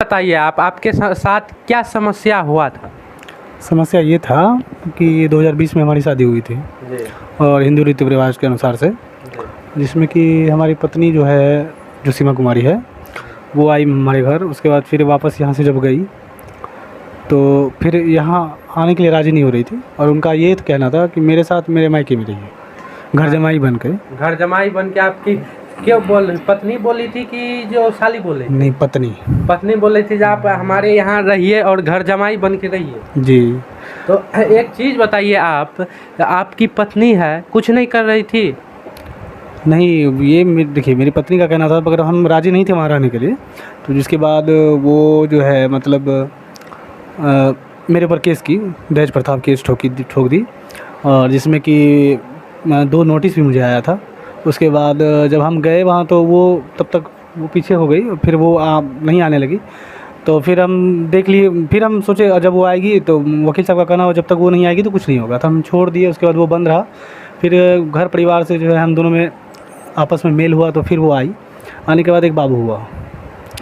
बताइए आप आपके साथ क्या समस्या हुआ था? समस्या ये था कि 2020 में हमारी शादी हुई थी जी और हिंदू रीति रिवाज के अनुसार से, जी जिसमें कि हमारी पत्नी जो है, जो सीमा कुमारी है, वो आई हमारे घर। उसके बाद फिर वापस यहाँ से जब गई तो फिर यहाँ आने के लिए राज़ी नहीं हो रही थी और उनका ये कहना था कि मेरे साथ मेरे मायके में रहिए, घर जमाई बन के। घर जमाई बन के आपकी क्यों पत्नी बोली थी कि जो साली बोली? नहीं, पत्नी। पत्नी बोली थी कि आप हमारे यहाँ रहिए और घर जमाई बन के रहिए। जी। तो एक चीज़ बताइए, आप आपकी पत्नी है कुछ नहीं कर रही थी? नहीं, ये देखिए, मेरी पत्नी का कहना था, मगर हम राज़ी नहीं थे वहाँ रहने के लिए। तो जिसके बाद वो जो है मतलब मेरे ऊपर केस की, दहेज प्रताप केस ठोक दी, और जिसमें कि 2 नोटिस भी मुझे आया था। उसके बाद जब हम गए वहाँ तो वो तब तक वो पीछे हो गई, फिर वो नहीं आने लगी। तो फिर हम देख लिए, फिर हम सोचे जब वो आएगी तो वकील साहब का कहना हो जब तक वो नहीं आएगी तो कुछ नहीं होगा, तो हम छोड़ दिए। उसके बाद वो बंद रहा। फिर घर परिवार से जो है हम दोनों में आपस में मेल हुआ, तो फिर वो आई। आने के बाद एक बाबू हुआ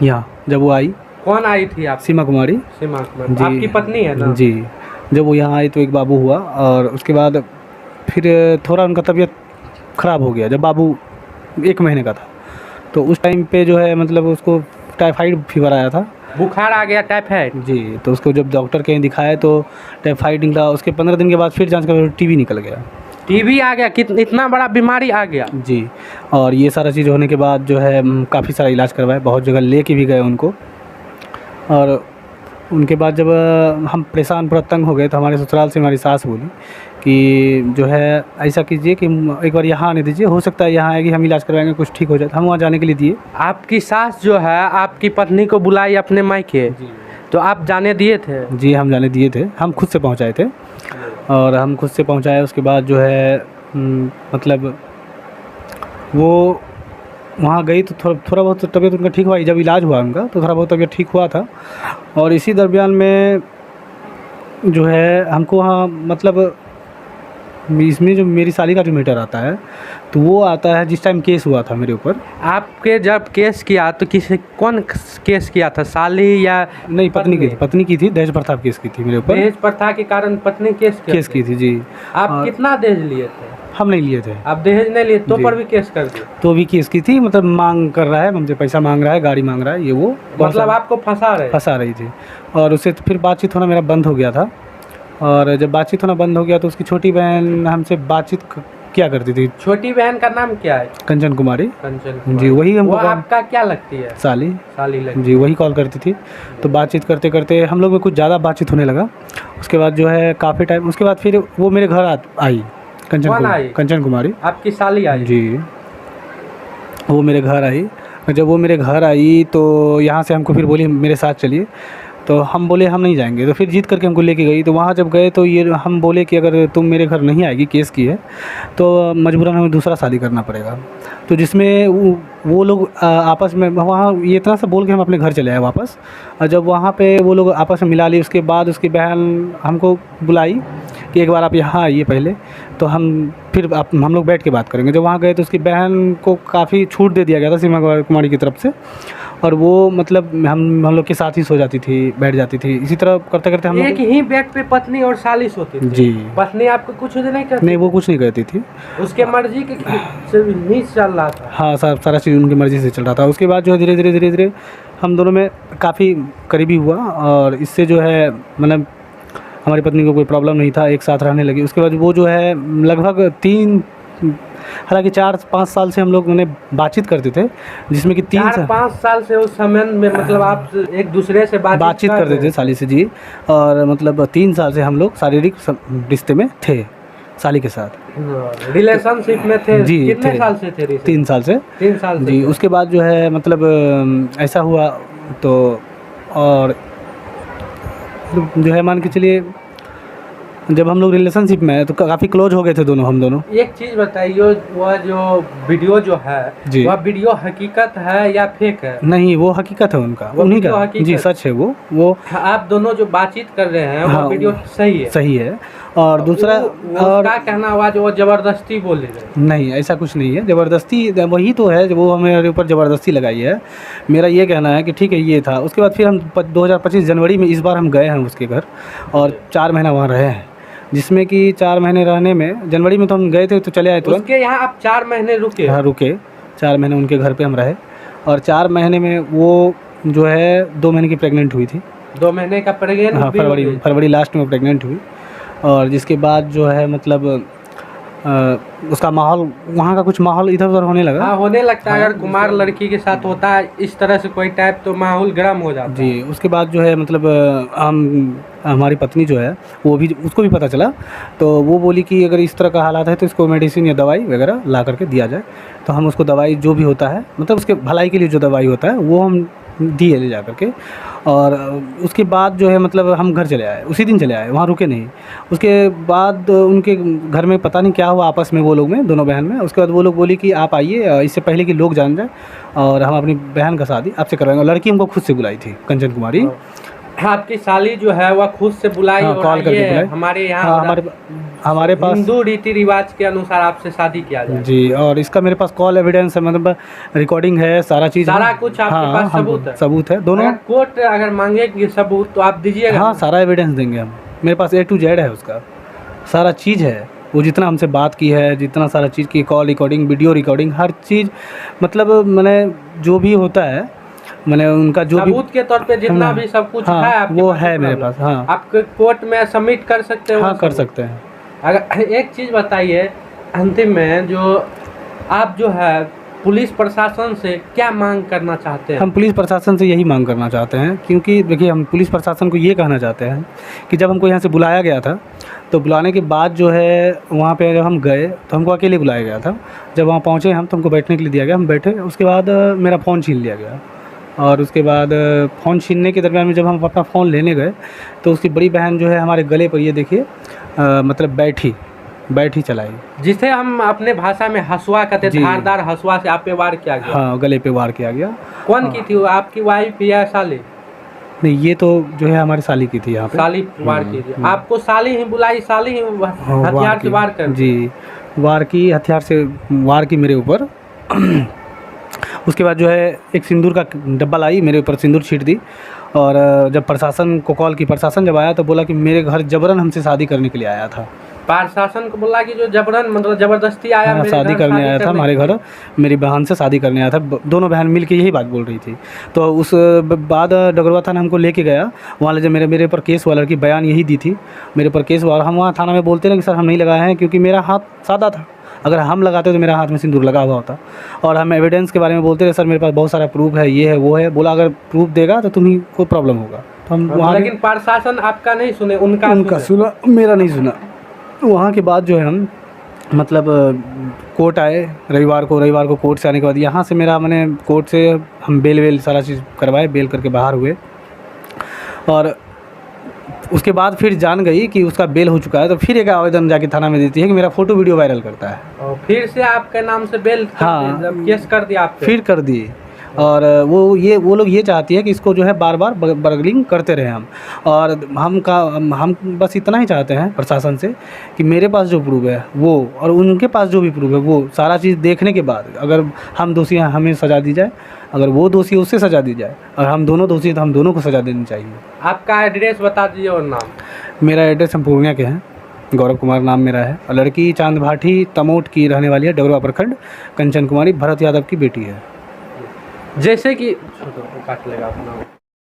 यहाँ। जब वो आई, कौन आई थी आप? सीमा कुमारी। सीमा कुमारी जी, आपकी पत्नी है ना? जी। जब वो यहाँ आई तो एक बाबू हुआ, और उसके बाद फिर थोड़ा उनका तबीयत ख़राब हो गया। जब बाबू 1 महीने का था तो उस टाइम पे जो है मतलब उसको टाइफाइड फीवर आया था। बुखार आ गया, टाइफाइड? जी। तो उसको जब डॉक्टर के यहाँ दिखाया तो टाइफाइड निकला। उसके 15 दिन के बाद फिर जांच कर टीबी निकल गया। टीबी आ गया? इतना बड़ा बीमारी आ गया? जी। और ये सारा चीज़ होने के बाद जो है काफ़ी सारा इलाज करवाए, बहुत जगह ले के भी गए उनको। और उनके बाद जब हम परेशान पूरा तंग हो गए तो हमारे ससुराल से हमारी सास बोली कि जो है ऐसा कीजिए कि एक बार यहाँ आने दीजिए, हो सकता है यहाँ आएगी, हम इलाज करवाएंगे, कुछ ठीक हो जाए। हम वहाँ जाने के लिए दिए। आपकी सास जो है आपकी पत्नी को बुलाई अपने मायके, तो आप जाने दिए थे? जी, हम जाने दिए थे। हम खुद से पहुँचाए थे, और हम खुद से पहुँचाए। उसके बाद जो है मतलब वो वहाँ गई तो थोड़ा बहुत तबीयत उनका ठीक हुआ। जब इलाज हुआ उनका तो थोड़ा बहुत तबीयत ठीक हुआ था। और इसी दरमियान में जो है हमको वहाँ मतलब इसमें जो मेरी साली का जो मीटर आता है तो वो आता है जिस टाइम केस हुआ था मेरे ऊपर। आपके जब केस किया तो कौन केस किया था, साली या? नहीं, पत्नी की थी। दहेज प्रताप केस की थी मेरे ऊपर। दहेज प्रथा के कारण पत्नी केस की थी। जी। आप कितना दहेज लिए थे? हम नहीं लिए थे। आप दहेज नहीं लिए तो पर भी केस कर दिए? तो भी केस की थी, मतलब मांग कर रहा है हमसे, पैसा मांग रहा है, गाड़ी मांग रहा है, ये वो मतलब आपको फंसा रही थी। और उससे फिर बातचीत होना मेरा बंद हो गया था। और जब बातचीत होना बंद हो गया तो उसकी छोटी बहन हमसे बातचीत क्या करती थी। छोटी बहन का नाम क्या है? कंचन कुमारी। कंचन जी, वही हमको। आपका क्या लगती है? साली लगती। जी, वही कॉल करती थी। तो बातचीत करते करते हम लोग में कुछ ज़्यादा बातचीत होने लगा। उसके बाद जो है काफ़ी टाइम उसके बाद फिर वो मेरे घर आई। कंचन कुमारी आपकी साली आई? जी, वो मेरे घर आई। जब वो मेरे घर आई तो यहाँ से हमको फिर बोली मेरे साथ चलिए। तो हम बोले हम नहीं जाएंगे। तो फिर जीत करके हमको लेके गई। तो वहाँ जब गए तो ये हम बोले कि अगर तुम मेरे घर नहीं आएगी, केस की है, तो मजबूरन हमें दूसरा शादी करना पड़ेगा। तो जिसमें वो लोग आपस में वहाँ ये इतना सा बोल के हम अपने घर चले आए वापस। और जब वहाँ पे वो लोग आपस में मिला ली, उसके बाद उसकी बहन हमको बुलाई कि एक बार आप यहाँ आइए पहले, तो फिर हम लोग बैठ के बात करेंगे। जब वहाँ गए तो उसकी बहन को काफ़ी छूट दे दिया गया था सीमा कुमारी की तरफ से। और वो मतलब हम लोग के साथ ही सो जाती थी, बैठ जाती थी। इसी तरह करते करते हम एक ही बेड पे पत्नी और साली सोती थी? जी। पत्नी आपको कुछ नहीं करती? नहीं, वो कुछ नहीं करती थी। उसके मर्जी के नहीं चल रहा था? हाँ, सारा चीज़ उनकी मर्ज़ी से चल रहा था। उसके बाद जो है धीरे धीरे हम दोनों में काफ़ी करीबी हुआ, और इससे जो है मतलब हमारी पत्नी को कोई प्रॉब्लम नहीं था, एक साथ रहने लगी। उसके बाद वो जो है लगभग हालांकि 4-5 साल से हम लोग उन्हें बातचीत करते थे, जिसमें कि 4-5 साल से उस समय में मतलब आप एक दूसरे से बातचीत करते थे साली से। जी। और मतलब 3 साल से हम लोग शारीरिक रिश्ते में थे साली के साथ, रिलेशनशिप में थे। जी। कितने साल से थे? 3 साल से। 3 साल से जी। उसके बाद जो है मतलब ऐसा हुआ तो, और जो है मान के चलिए जब हम लोग रिलेशनशिप में तो काफ़ी क्लोज हो गए थे हम दोनों। एक चीज़ बताइए, वह जो वीडियो जो है वह वीडियो हकीकत है या फेक है? नहीं, वो हकीकत है उनका, उन्हीं का। जी, सच है वो। आप दोनों जो बातचीत कर रहे हैं वो वीडियो सही है? सही है। और दूसरा और क्या कहना हुआ जो वो ज़बरदस्ती बोले गए? नहीं, ऐसा कुछ नहीं है, ज़बरदस्ती वही तो है जो वो हमारे ऊपर ज़बरदस्ती लगाई है। मेरा ये कहना है कि ठीक है ये था। उसके बाद फिर हम 2025 जनवरी में इस बार हम गए हैं उसके घर और 4 महीना वहाँ रहे हैं, जिसमें कि 4 महीने रहने में जनवरी में तो हम गए थे तो चले आए तुरंत। उसके यहाँ आप 4 महीने रुके? हाँ रुके, 4 महीने उनके घर पे हम रहे और 4 महीने में वो जो है 2 महीने की प्रेग्नेंट हुई थी। 2 महीने का प्रेग्नेंट? हाँ, फरवरी लास्ट में प्रेग्नेंट हुई। और जिसके बाद जो है मतलब उसका माहौल, वहाँ का कुछ माहौल इधर उधर होने लगा। हाँ, होने लगता है। अगर कुमार लड़की के साथ होता है इस तरह से कोई टाइप तो माहौल गर्म हो जाता है। जी, उसके बाद जो है मतलब हमारी पत्नी जो है वो भी, उसको भी पता चला तो वो बोली कि अगर इस तरह का हालात है तो इसको मेडिसिन या दवाई वगैरह ला करके दिया जाए। तो हम उसको दवाई जो भी होता है मतलब उसके भलाई के लिए जो दवाई होता है वो हम दिए ले जा करके। और उसके बाद जो है मतलब हम घर चले आए, उसी दिन चले आए, वहाँ रुके नहीं। उसके बाद उनके घर में पता नहीं क्या हुआ आपस में वो लोग में, दोनों बहन में। उसके बाद वो लोग बोली कि आप आइए, इससे पहले कि लोग जान जाए और हम अपनी बहन का शादी आपसे करवाएंगे। लड़की हमको खुद से बुलाई थी, कंचन कुमारी। आपकी साली जो है वह खुद से बुलाई? हाँ, कॉल करके बुलाई। हमारे यहाँ हमारे पास हिंदू रीति रिवाज के अनुसार आपसे शादी किया जाए जी। और इसका मेरे पास कॉल एविडेंस है, मतलब रिकॉर्डिंग है, सारा चीज़, सारा कुछ आपके पास सबूत है? सबूत है दोनों। कोर्ट अगर मांगेगी सबूत तो आप दीजिएगा? हाँ, सारा एविडेंस देंगे हम। मेरे पास A to Z है, उसका सारा चीज़ है। वो जितना हमसे बात की है, जितना सारा चीज़ की, कॉल रिकॉर्डिंग, वीडियो रिकॉर्डिंग, हर चीज़, मतलब मैंने जो भी होता है मैंने उनका जो सबूत के तौर पे जितना भी सब कुछ हाँ, है आपके वो पास है मेरे पास। हाँ, आप कोर्ट में सबमिट कर सकते हो? हाँ, कर सकते हैं। अगर एक चीज़ बताइए अंतिम में, जो आप जो है पुलिस प्रशासन से क्या मांग करना चाहते हैं? हम पुलिस प्रशासन से यही मांग करना चाहते हैं, क्योंकि देखिए हम पुलिस प्रशासन को ये कहना चाहते हैं कि जब हमको यहाँ से बुलाया गया था तो बुलाने के बाद जो है वहाँ पे जब हम गए तो हमको अकेले बुलाया गया था। जब वहाँ पहुँचे हम तो हमको बैठने के लिए दिया गया, हम बैठे। उसके बाद मेरा फ़ोन छीन लिया गया और उसके बाद फ़ोन छीनने के दरमियान में जब हम अपना फ़ोन लेने गए तो उसकी बड़ी बहन जो है हमारे गले पर, ये देखिए मतलब बैठी चलाई, जिसे हम अपने भाषा में हसुआ कहते हैं। धारदार हसुआ से आप पे वार किया गया? हाँ, गले पे वार किया गया। कौन की थी वो, आपकी वाइफ या साली? नहीं, ये तो जो है हमारी साली की थी। यहाँ पे साली वार की थी? आपको साली ही बुलाई, साली ही हथियार से वार कर? जी, वार की, हथियार से वार की मेरे ऊपर। उसके बाद जो है एक सिंदूर का डब्बा लाई, मेरे ऊपर सिंदूर छीट दी। और जब प्रशासन को कॉल की, प्रशासन जब आया तो बोला कि मेरे घर जबरन हमसे शादी करने के लिए आया था। प्रशासन को बोला कि जो जबरन मतलब ज़बरदस्ती आया? हाँ, शादी करने आया था हमारे घर, मेरी बहन से शादी करने आया था। दोनों बहन मिल के यही बात बोल रही थी। तो उस बाद डगरवा थाना हमको लेके गया। वहाँ जब मेरे ऊपर केस हुआ, लड़की बयान यही दी थी, मेरे ऊपर केस हुआ। और हम वहाँ थाना में बोलते रहे कि सर हम नहीं लगाए हैं, क्योंकि मेरा हाथ सादा था। अगर हम लगाते तो मेरा हाथ में सिंदूर लगा हुआ होता। और हम एविडेंस के बारे में बोलते रहे, सर मेरे पास बहुत सारा प्रूफ है, ये है वो है। बोला अगर प्रूफ देगा तो तुम्हें कोई प्रॉब्लम होगा। तो हम वहाँ, लेकिन प्रशासन आपका नहीं सुने, उनका सुना, मेरा नहीं सुना। वहाँ के बाद जो है हम मतलब कोर्ट आए रविवार को कोर्ट से आने के बाद यहाँ से मैंने कोर्ट से हम बेल सारा चीज़ करवाए, बेल करके बाहर हुए। और उसके बाद फिर जान गई कि उसका बेल हो चुका है, तो फिर एक आवेदन जाके थाना में देती है कि मेरा फ़ोटो वीडियो वायरल करता है। और फिर से आपके नाम से बेल? हाँ, केस कर दिया आप? फिर कर दिए। और वो लोग ये चाहती है कि इसको जो है बार बार बर्गलिंग करते रहे हम। और हम बस इतना ही चाहते हैं प्रशासन से कि मेरे पास जो प्रूफ है वो, और उनके पास जो भी प्रूफ है वो, सारा चीज़ देखने के बाद अगर हम दोषी हैं हमें सज़ा दी जाए, अगर वो दोषी है उससे सज़ा दी जाए, और हम दोनों दोषी हैं तो हम दोनों को सज़ा देनी चाहिए। आपका एड्रेस बता दीजिए और नाम? मेरा एड्रेस हम पूर्णिया के हैं, गौरव कुमार नाम मेरा है। और लड़की चांद भाटी तमोट की रहने वाली है, डगरवा प्रखंड, कंचन कुमारी भरत यादव की बेटी है। जैसे कि काट लेगा अपना।